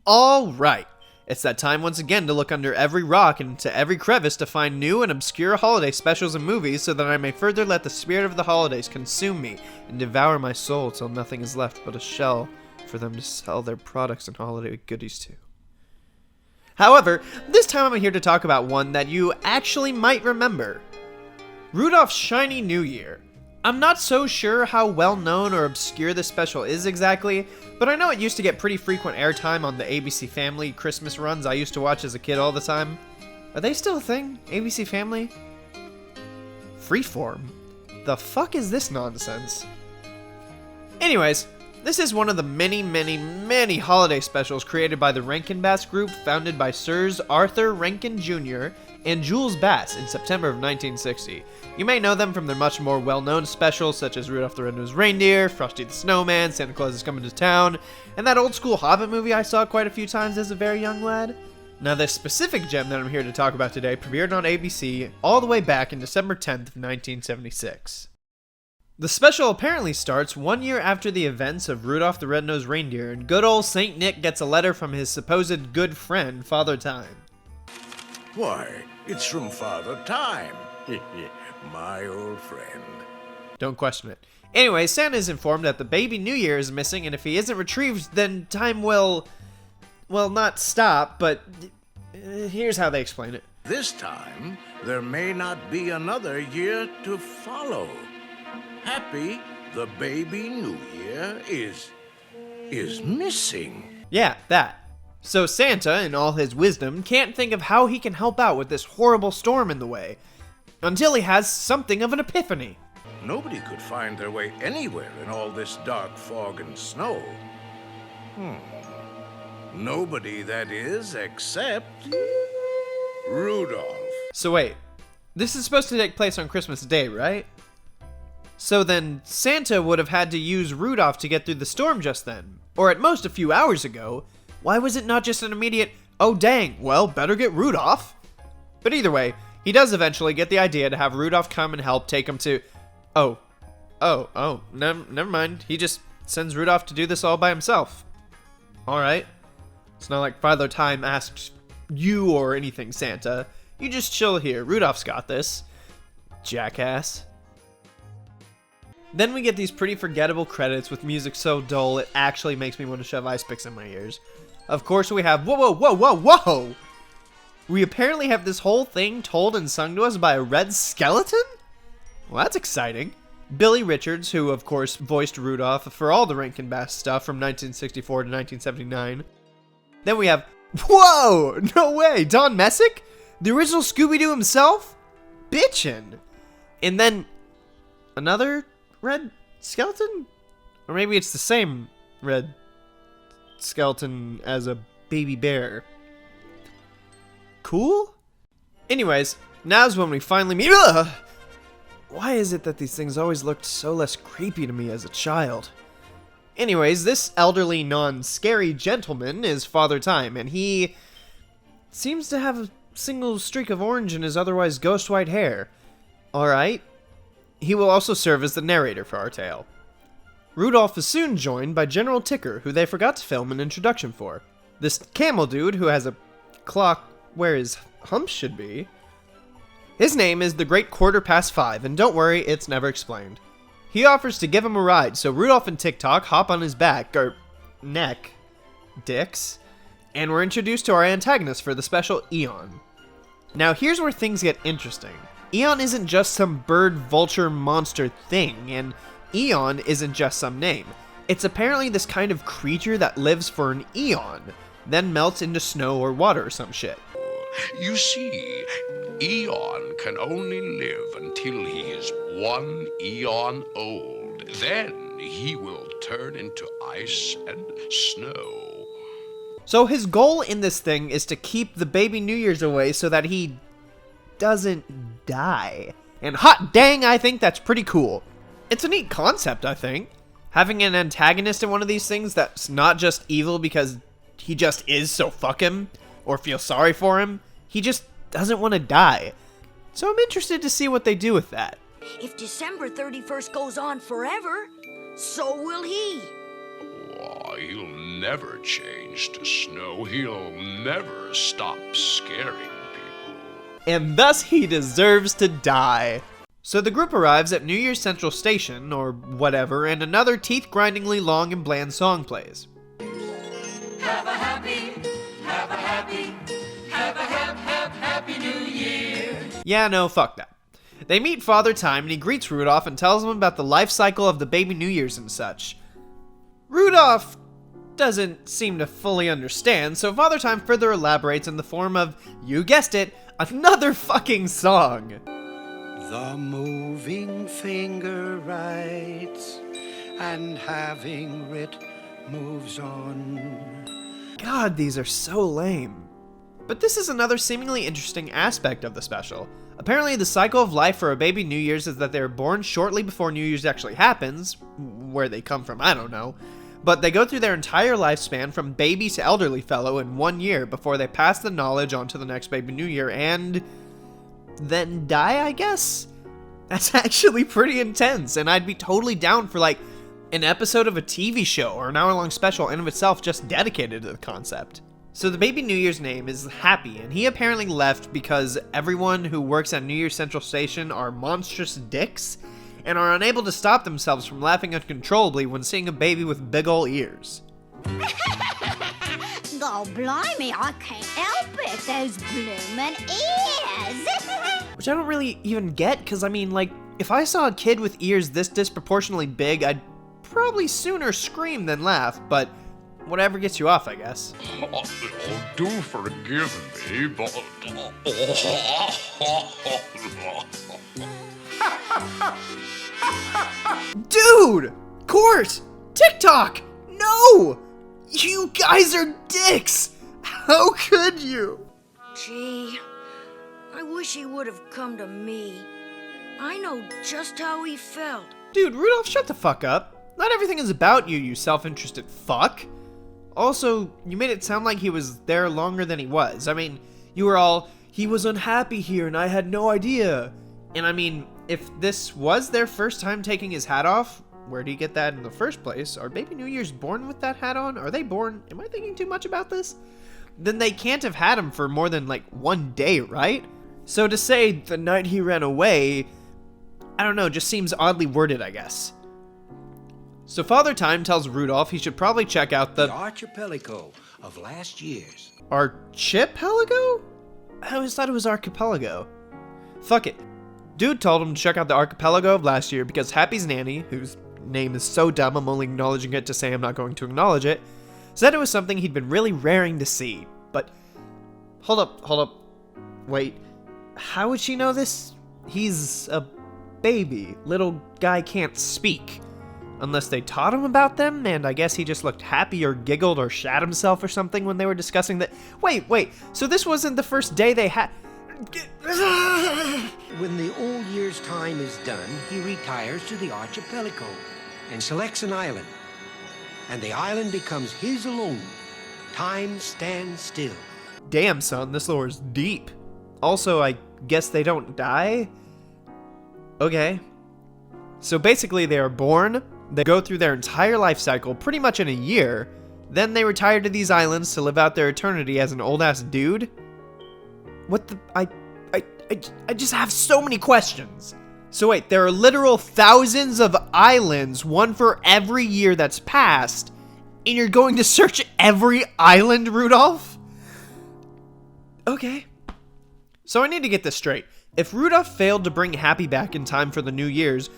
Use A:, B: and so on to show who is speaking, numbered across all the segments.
A: Alright, it's that time once again to look under every rock and into every crevice to find new and obscure holiday specials and movies so that I may further let the spirit of the holidays consume me and devour my soul till nothing is left but a shell for them to sell their products and holiday goodies to. However, this time I'm here to talk about one that you actually might remember. Rudolph's Shiny New Year. I'm not so sure how well known or obscure this special is exactly, but I know it used to get pretty frequent airtime on the ABC Family Christmas runs I used to watch as a kid all the time. Are they still a thing? ABC Family? Freeform? The fuck is this nonsense? Anyways, this is one of the many holiday specials created by the Rankin Bass Group, founded by Sirs Arthur Rankin Jr. and Jules Bass in September of 1960. You may know them from their much more well-known specials such as Rudolph the Red-Nosed Reindeer, Frosty the Snowman, Santa Claus is Coming to Town, and that old-school Hobbit movie I saw quite a few times as a very young lad. Now, this specific gem that I'm here to talk about today premiered on ABC all the way back in December 10th of 1976. The special apparently starts 1 year after the events of Rudolph the Red-Nosed Reindeer, and good old Saint Nick gets a letter from his supposed good friend, Father Time.
B: Why, it's from Father Time. My old friend.
A: Don't question it. Anyway, Santa is informed that the baby New Year is missing, and if he isn't retrieved, then time will, well, not stop, but here's how they explain it.
B: This time, there may not be another year to follow. Happy, the baby New Year is missing.
A: Yeah, that. So Santa, in all his wisdom, can't think of how he can help out with this horrible storm in the way, until he has something of an epiphany.
B: Nobody could find their way anywhere in all this dark fog and snow. Nobody, that is, except Rudolph.
A: So wait, this is supposed to take place on Christmas Day, right? So then, Santa would have had to use Rudolph to get through the storm just then, or at most a few hours ago. Why was it not just an immediate, oh dang, well, better get Rudolph? But either way, he does eventually get the idea to have Rudolph come and help take him to... never mind. He just sends Rudolph to do this all by himself. Alright. It's not like Father Time asked you or anything, Santa. You just chill here. Rudolph's got this. Jackass. Then we get these pretty forgettable credits with music so dull it actually makes me want to shove ice picks in my ears. Of course we have whoa! We apparently have this whole thing told and sung to us by a red skeleton? Well, that's exciting. Billy Richards, who of course voiced Rudolph for all the Rankin Bass stuff from 1964 to 1979. Then we have, whoa! No way! Don Messick? The original Scooby-Doo himself? Bitchin'! And then, another red skeleton? Or maybe it's the same red skeleton as a baby bear. Cool? Anyways, now's when we finally meet. Ugh! Why is it that these things always looked so less creepy to me as a child? Anyways, this elderly, non-scary gentleman is Father Time, and he seems to have a single streak of orange in his otherwise ghost white hair. Alright. He will also serve as the narrator for our tale. Rudolph is soon joined by General Ticker, who they forgot to film an introduction for. This camel dude who has a clock where his hump should be. His name is the Great Quarter Past 5, and don't worry, it's never explained. He offers to give him a ride, so Rudolph and Tick-Tock hop on his back, or neck, dicks, and we're introduced to our antagonist for the special, Eon. Now here's where things get interesting. Eon isn't just some bird vulture monster thing, and Eon isn't just some name. It's apparently this kind of creature that lives for an eon, then melts into snow or water or some shit.
C: You see, Eon can only live until he is 1 eon old. Then he will turn into ice and snow.
A: So his goal in this thing is to keep the baby New Year's away so that he doesn't die. And hot dang, I think that's pretty cool. It's a neat concept, I think. Having an antagonist in one of these things that's not just evil because he just is, so fuck him, or feel sorry for him. He just doesn't want to die. So I'm interested to see what they do with that.
D: If December 31st goes on forever, so will he.
C: Oh, he'll never change to snow. He'll never stop scaring people.
A: And thus he deserves to die. So the group arrives at New Year's Central Station, or whatever, and another teeth-grindingly long and bland song plays.
D: Have a happy New Year.
A: Yeah, no, fuck that. They meet Father Time and he greets Rudolph and tells him about the life cycle of the baby New Year's and such. Rudolph doesn't seem to fully understand, so Father Time further elaborates in the form of, you guessed it, another fucking song.
E: The moving finger writes, and having writ moves on.
A: God, these are so lame. But this is another seemingly interesting aspect of the special. Apparently, the cycle of life for a baby New Year's is that they're born shortly before New Year's actually happens. Where they come from, I don't know. But they go through their entire lifespan from baby to elderly fellow in 1 year before they pass the knowledge on to the next baby New Year and then die, I guess? That's actually pretty intense, and I'd be totally down for like an episode of a TV show or an hour-long special in of itself just dedicated to the concept. So the baby New Year's name is Happy, and he apparently left because everyone who works at New Year's Central Station are monstrous dicks and are unable to stop themselves from laughing uncontrollably when seeing a baby with big ol' ears.
F: Oh, blimey, I can't help it, those bloomin' ears.
A: Which I don't really even get, because I mean, like, if I saw a kid with ears this disproportionately big, I'd probably sooner scream than laugh, but whatever gets you off, I guess.
C: Oh, do forgive me, but...
A: Dude! Court! TikTok! No! You guys are dicks! How could you?
G: Gee, I wish he would have come to me. I know just how he felt.
A: Dude, Rudolph, shut the fuck up. Not everything is about you, you self-interested fuck. Also, you made it sound like he was there longer than he was. I mean, you were all, he was unhappy here and I had no idea. And I mean, if this was their first time taking his hat off, where'd he get that in the first place? Are baby New Year's born with that hat on? Are they born? Am I thinking too much about this? Then they can't have had him for more than like 1 day, right? So to say the night he ran away, I don't know, just seems oddly worded, I guess. So Father Time tells Rudolph he should probably check out
E: The archipelago of last year's.
A: Archipelago? I always thought it was archipelago. Fuck it. Dude told him to check out the archipelago of last year because Happy's nanny, whose name is so dumb I'm only acknowledging it to say I'm not going to acknowledge it, said it was something he'd been really raring to see. But, hold up, wait, how would she know this? He's a baby. Little guy can't speak. Unless they taught him about them, and I guess he just looked happy or giggled or shat himself or something when they were discussing that. Wait, so this wasn't the first day they had...
E: When the old year's time is done, he retires to the archipelago and selects an island. And the island becomes his alone. Time stands still.
A: Damn, son, this lore is deep. Also, I guess they don't die? Okay. So basically, they are born, they go through their entire life cycle pretty much in a year, then they retire to these islands to live out their eternity as an old-ass dude? What the... I just have so many questions. So wait, there are literal thousands of islands, one for every year that's passed, and you're going to search every island, Rudolph? Okay. So I need to get this straight. If Rudolph failed to bring Happy back in time for the New Year's,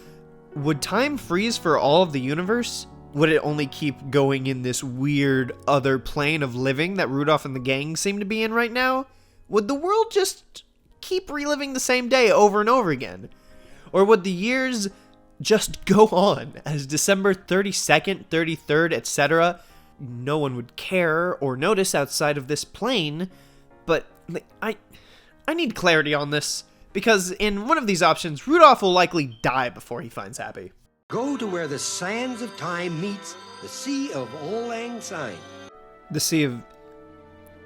A: would time freeze for all of the universe? Would it only keep going in this weird other plane of living that Rudolph and the gang seem to be in right now? Would the world just keep reliving the same day over and over again? Or would the years just go on as December 32nd, 33rd, etc.? No one would care or notice outside of this plane, but I need clarity on this, because in one of these options, Rudolph will likely die before he finds Happy.
E: Go to where the sands of time meets the sea of Auld Lang Syne.
A: The Sea of...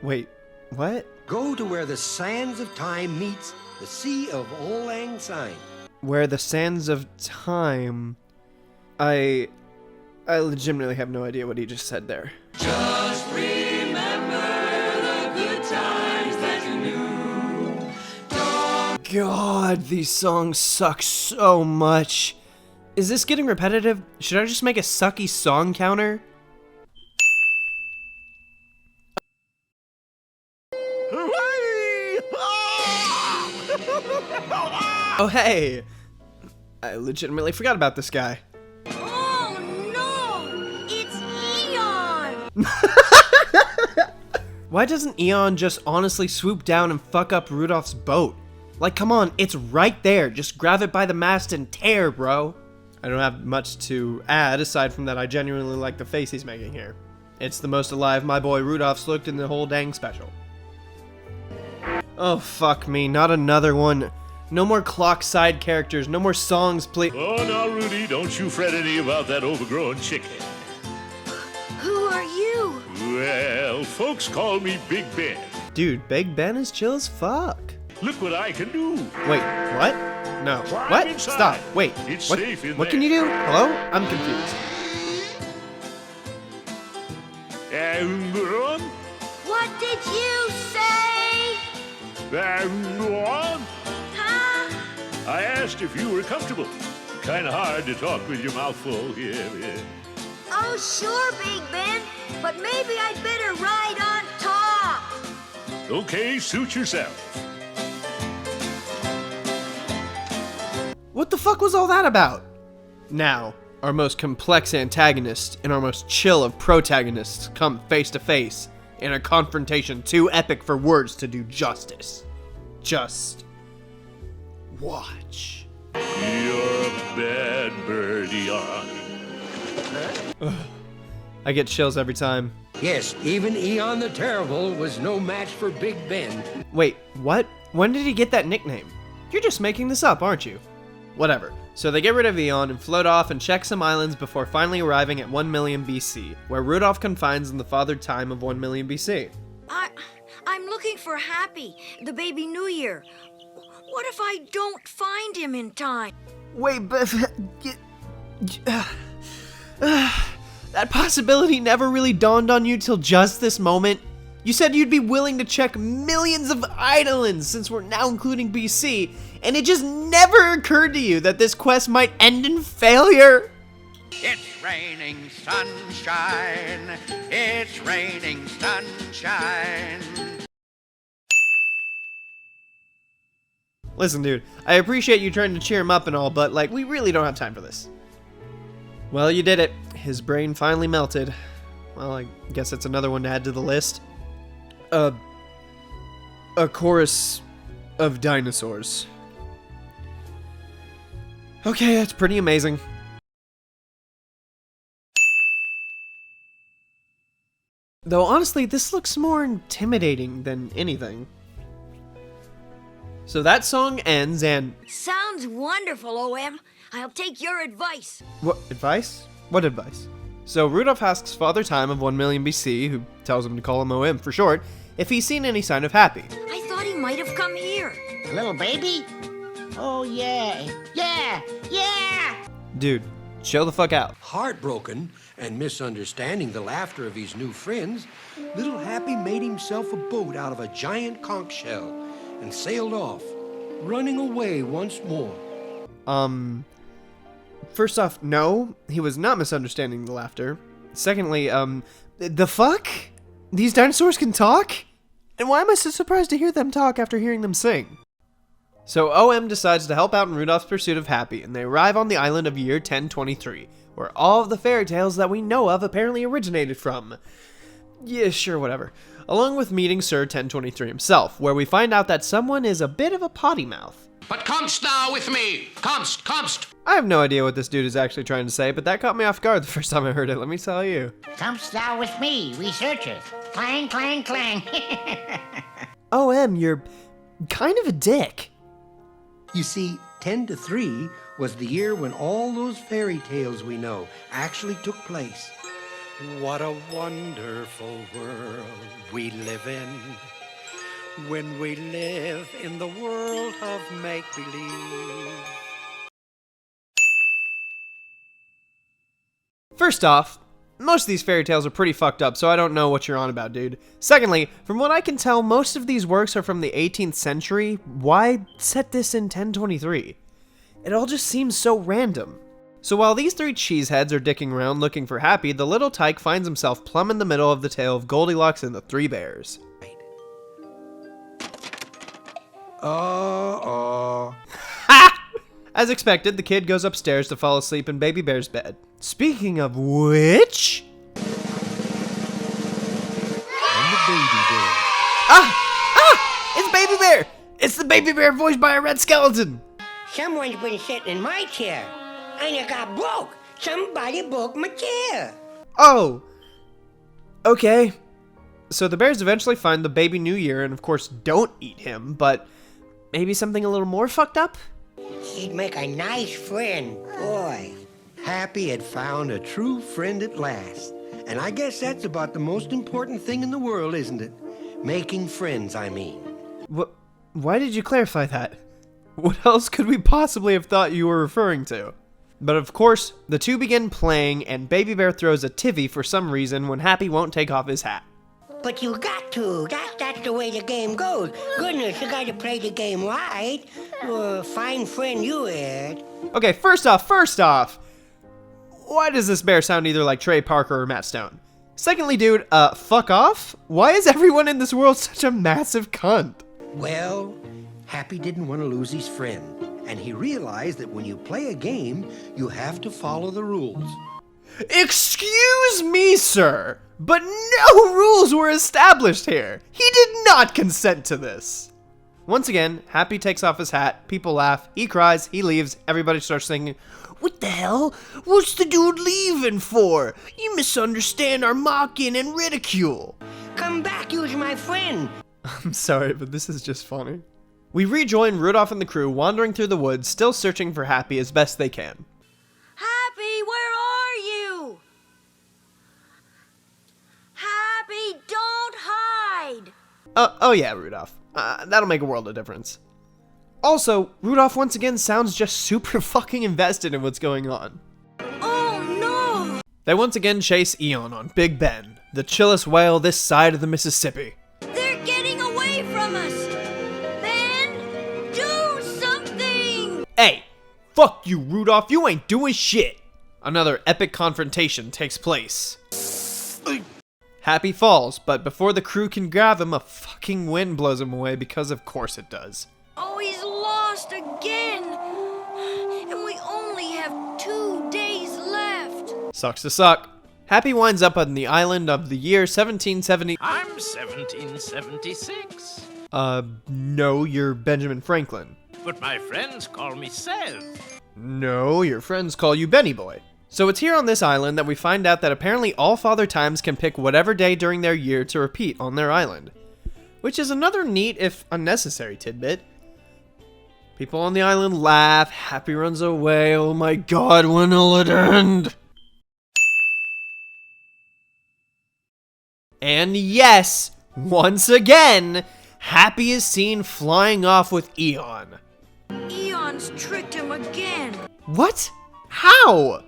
A: Wait, what?
E: Go to where the sands of time meets the sea of Auld Lang Syne.
A: Where the sands of time... I legitimately have no idea what he just said there.
D: Just remember the good times that you knew.
A: God, these songs suck so much. Is this getting repetitive? Should I just make a sucky song counter? Oh hey! I legitimately forgot about this guy.
G: Oh no! It's Eon!
A: Why doesn't Eon just honestly swoop down and fuck up Rudolph's boat? Like, come on, it's right there. Just grab it by the mast and tear, bro. I don't have much to add aside from that I genuinely like the face he's making here. It's the most alive my boy Rudolph's looked in the whole dang special. Oh, fuck me, not another one. No more clock side characters, no more songs, please.
H: Oh, now, Rudy, don't you fret any about that overgrown chicken.
G: Who are you?
H: Well, folks call me Big Ben.
A: Dude, Big Ben is chill as fuck.
H: Look what I can do.
A: Wait, what? No.
H: Climb
A: What?
H: inside.
A: Stop. Wait.
H: It's
A: what?
H: safe in
A: What can
H: there.
A: you do? Hello? I'm confused.
H: And run,
G: What did you say?
H: and run.
G: Huh?
H: I asked if you were comfortable. Kind of hard to talk with your mouth full. Yeah.
G: Oh, sure, Big Ben. But maybe I'd better ride on top.
H: Okay, suit yourself.
A: What the fuck was all that about? Now, our most complex antagonist and our most chill of protagonists come face to face in a confrontation too epic for words to do justice. Just watch.
H: You're a bad bird, Eon.
A: I get chills every time.
E: Yes, even Eon the Terrible was no match for Big Ben.
A: Wait, what? When did he get that nickname? You're just making this up, aren't you? Whatever. So they get rid of Eon and float off and check some islands before finally arriving at 1 million BC, where Rudolph confines in the fathered time of 1 million BC.
G: I'm looking for Happy, the baby New Year. What if I don't find him in time?
A: Wait, but... that possibility never really dawned on you till just this moment? You said you'd be willing to check millions of islands since we're now including BC, and it just never occurred to you that this quest might end in failure?
I: It's raining sunshine. It's raining sunshine.
A: Listen, dude, I appreciate you trying to cheer him up and all, but, like, we really don't have time for this. Well, you did it. His brain finally melted. Well, I guess that's another one to add to the list. A chorus of dinosaurs. Okay, that's pretty amazing. Though, honestly, this looks more intimidating than anything. So that song ends and...
G: Sounds wonderful, OM. I'll take your advice.
A: What advice? What advice? So Rudolph asks Father Time of 1 million BC, who tells him to call him OM for short, if he's seen any sign of Happy.
G: I thought he might have come here.
J: Little baby? Oh, yeah. Yeah!
A: Dude, chill the fuck out.
E: Heartbroken and misunderstanding the laughter of his new friends, little Happy made himself a boat out of a giant conch shell and sailed off, running away once more.
A: First off, no, he was not misunderstanding the laughter. Secondly, the fuck? These dinosaurs can talk? And why am I so surprised to hear them talk after hearing them sing? So OM decides to help out in Rudolph's pursuit of Happy, and they arrive on the island of year 1023, where all of the fairy tales that we know of apparently originated from. Yeah, sure, whatever. Along with meeting Sir 1023 himself, where we find out that someone is a bit of a potty mouth.
C: But comest thou with me? Comest.
A: I have no idea what this dude is actually trying to say, but that caught me off guard the first time I heard it, let me tell you.
J: Comest thou with me, researchers? Clang, clang, clang.
A: OM, you're kind of a dick.
E: You see, 10 to 3 was the year when all those fairy tales we know actually took place.
I: What a wonderful world we live in when we live in the world of make-believe.
A: First off, most of these fairy tales are pretty fucked up, so I don't know what you're on about, dude. Secondly, from what I can tell, most of these works are from the 18th century. Why set this in 1023? It all just seems so random. So while these three cheeseheads are dicking around looking for Happy, the little tyke finds himself plumb in the middle of the tale of Goldilocks and the Three Bears. Ha! As expected, the kid goes upstairs to fall asleep in Baby Bear's bed. Speaking of which... It's Baby Bear! It's the Baby Bear voiced by a red skeleton!
K: Someone's been sitting in my chair, and it got broke. Somebody broke my chair.
A: Oh! Okay. So the bears eventually find the baby New Year and of course don't eat him, but maybe something a little more fucked up?
K: He'd make a nice friend, boy.
E: Happy had found a true friend at last. And I guess that's about the most important thing in the world, isn't it? Making friends, I mean.
A: Why did you clarify that? What else could we possibly have thought you were referring to? But of course, the two begin playing and Baby Bear throws a tivvy for some reason when Happy won't take off his hat.
K: But you got to. That's the way the game goes. Goodness, you got to play the game right. Fine friend you had.
A: Okay, first off, why does this bear sound either like Trey Parker or Matt Stone? Secondly, dude, fuck off? Why is everyone in this world such a massive cunt?
E: Well, Happy didn't want to lose his friend, and he realized that when you play a game, you have to follow the rules.
A: Excuse me, sir, but no rules were established here. He did not consent to this. Once again, Happy takes off his hat, people laugh, he cries, he leaves, everybody starts singing, "What the hell? What's the dude leaving for? You misunderstand our mocking and ridicule."
K: Come back, you's my friend.
A: I'm sorry, but this is just funny. We rejoin Rudolph and the crew wandering through the woods, still searching for Happy as best they can.
G: Happy, where are you? Happy, don't hide!
A: Oh yeah, Rudolph. That'll make a world of difference. Also, Rudolph once again sounds just super fucking invested in what's going on.
G: Oh no!
A: They once again chase Eon on Big Ben, the chillest whale this side of the Mississippi.
G: They're getting away from us! Ben, do something!
A: Hey, fuck you, Rudolph, you ain't doing shit! Another epic confrontation takes place. Happy falls, but before the crew can grab him, a fucking wind blows him away because of course it does.
G: Oh, he's lost again! And we only have 2 days left!
A: Sucks to suck. Happy winds up on the island of the year 1770.
B: I'm 1776.
A: No, you're Benjamin Franklin.
B: But my friends call me Seth.
A: No, your friends call you Benny Boy. So it's here on this island that we find out that apparently all Father Times can pick whatever day during their year to repeat on their island. Which is another neat, if unnecessary, tidbit. People on the island laugh, Happy runs away, oh my god, when will it end? And yes, once again, Happy is seen flying off with Eon.
G: Eon's tricked him again!
A: What? How?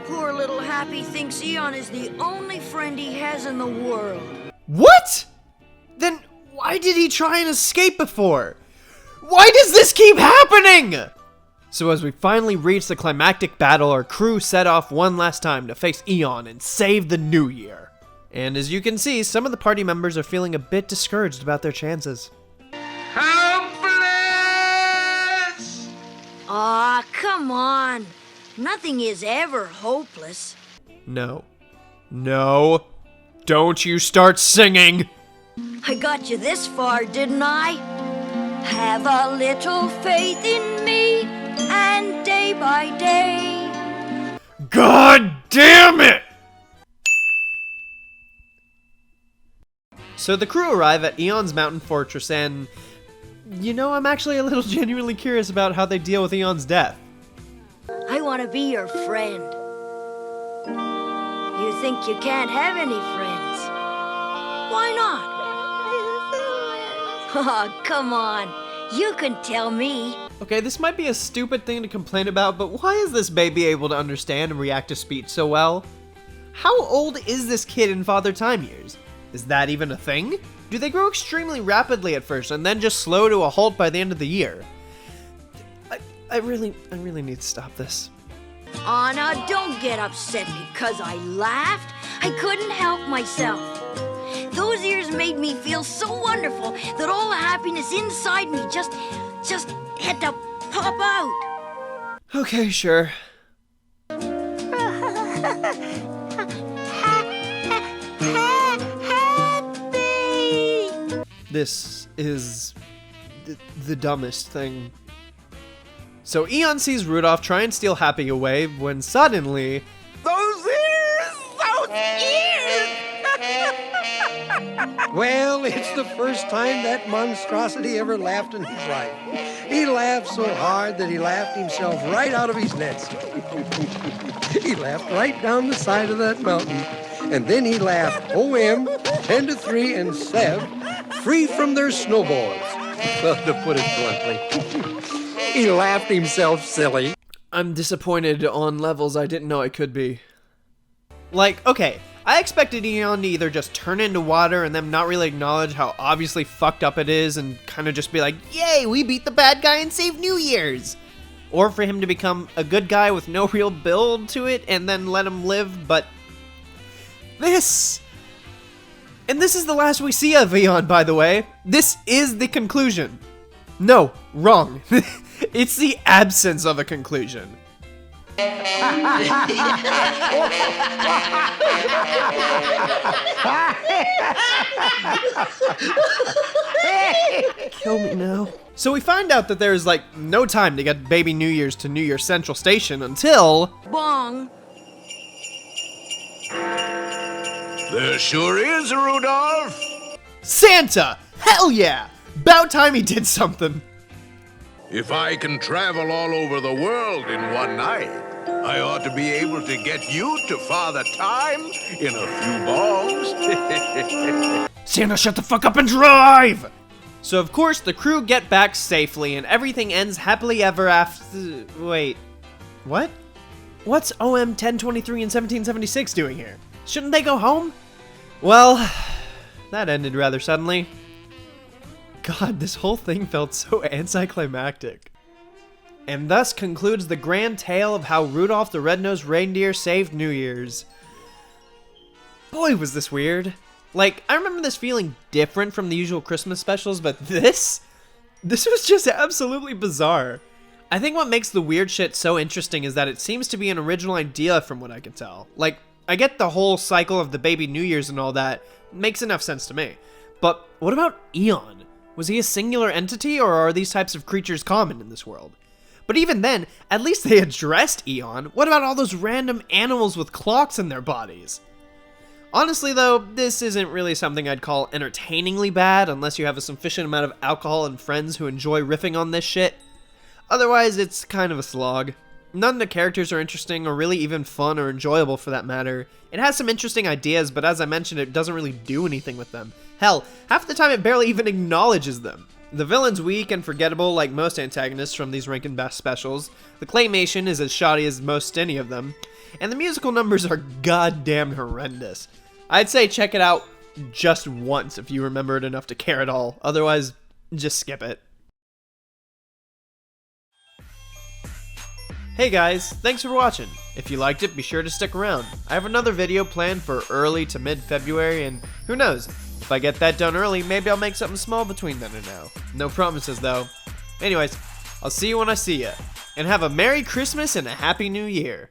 G: Poor little Happy thinks Eon is the only friend he has in the world.
A: What? Then why did he try and escape before? Why does this keep happening? So as we finally reach the climactic battle, our crew set off one last time to face Eon and save the New Year. And as you can see, some of the party members are feeling a bit discouraged about their chances.
C: Helpless!
G: Aw, come on. Nothing is ever hopeless.
A: No. No. Don't you start singing!
G: I got you this far, didn't I? Have a little faith in me, and day by day.
A: God damn it! So the crew arrive at Eon's mountain fortress and... You know, I'm actually a little genuinely curious about how they deal with Eon's death.
G: I want to be your friend. You think you can't have any friends? Why not? Oh, come on. You can tell me.
A: Okay, this might be a stupid thing to complain about, but why is this baby able to understand and react to speech so well? How old is this kid in Father Time years? Is that even a thing? Do they grow extremely rapidly at first and then just slow to a halt by the end of the year? I really need to stop this.
G: Anna, don't get upset because I laughed. I couldn't help myself. Those ears made me feel so wonderful that all the happiness inside me just had to pop out.
A: Okay, sure. This is the dumbest thing. So Eon sees Rudolph try and steal Happy away when suddenly...
B: Those ears! Those ears!
E: Well, it's the first time that monstrosity ever laughed in his life. He laughed so hard that he laughed himself right out of his nest. He laughed right down the side of that mountain. And then he laughed OM, 10 to 3, and Sev, free from their snowballs. Well, to put it bluntly, he laughed himself silly.
A: I'm disappointed on levels I didn't know I could be. Like, okay, I expected Eon to either just turn into water and then not really acknowledge how obviously fucked up it is and kind of just be like, yay, we beat the bad guy and saved New Year's! Or for him to become a good guy with no real build to it and then let him live, but... this... And this is the last we see of Eon, by the way. This is the conclusion. No, wrong. It's the absence of a conclusion. Kill me now. So we find out that there's like no time to get baby New Year's to New Year's Central Station until...
G: Bong.
B: There sure is, Rudolph.
A: Santa! Hell yeah! About time he did something.
B: If I can travel all over the world in one night, I ought to be able to get you to Father Time in a few bongs.
A: Santa, shut the fuck up and drive! So of course the crew get back safely and everything ends happily ever after... Wait, what? What's OM 1023 and 1776 doing here? Shouldn't they go home? Well, that ended rather suddenly. God, this whole thing felt so anticlimactic. And thus concludes the grand tale of how Rudolph the Red-Nosed Reindeer saved New Year's. Boy, was this weird. Like, I remember this feeling different from the usual Christmas specials, but this was just absolutely bizarre. I think what makes the weird shit so interesting is that it seems to be an original idea from what I can tell. Like, I get the whole cycle of the baby New Year's and all that. Makes enough sense to me. But what about Eon? Was he a singular entity, or are these types of creatures common in this world? But even then, at least they addressed Eon. What about all those random animals with clocks in their bodies? Honestly though, this isn't really something I'd call entertainingly bad unless you have a sufficient amount of alcohol and friends who enjoy riffing on this shit. Otherwise, it's kind of a slog. None of the characters are interesting or really even fun or enjoyable for that matter. It has some interesting ideas, but as I mentioned, it doesn't really do anything with them. Hell, half the time it barely even acknowledges them. The villain's weak and forgettable like most antagonists from these Rankin Bass specials, the claymation is as shoddy as most any of them, and the musical numbers are goddamn horrendous. I'd say check it out just once if you remember it enough to care at all, otherwise just skip it. Hey guys, thanks for watching. If you liked it, be sure to stick around. I have another video planned for early to mid-February, and who knows, if I get that done early, maybe I'll make something small between then and now. No promises though. Anyways, I'll see you when I see ya, and have a Merry Christmas and a Happy New Year.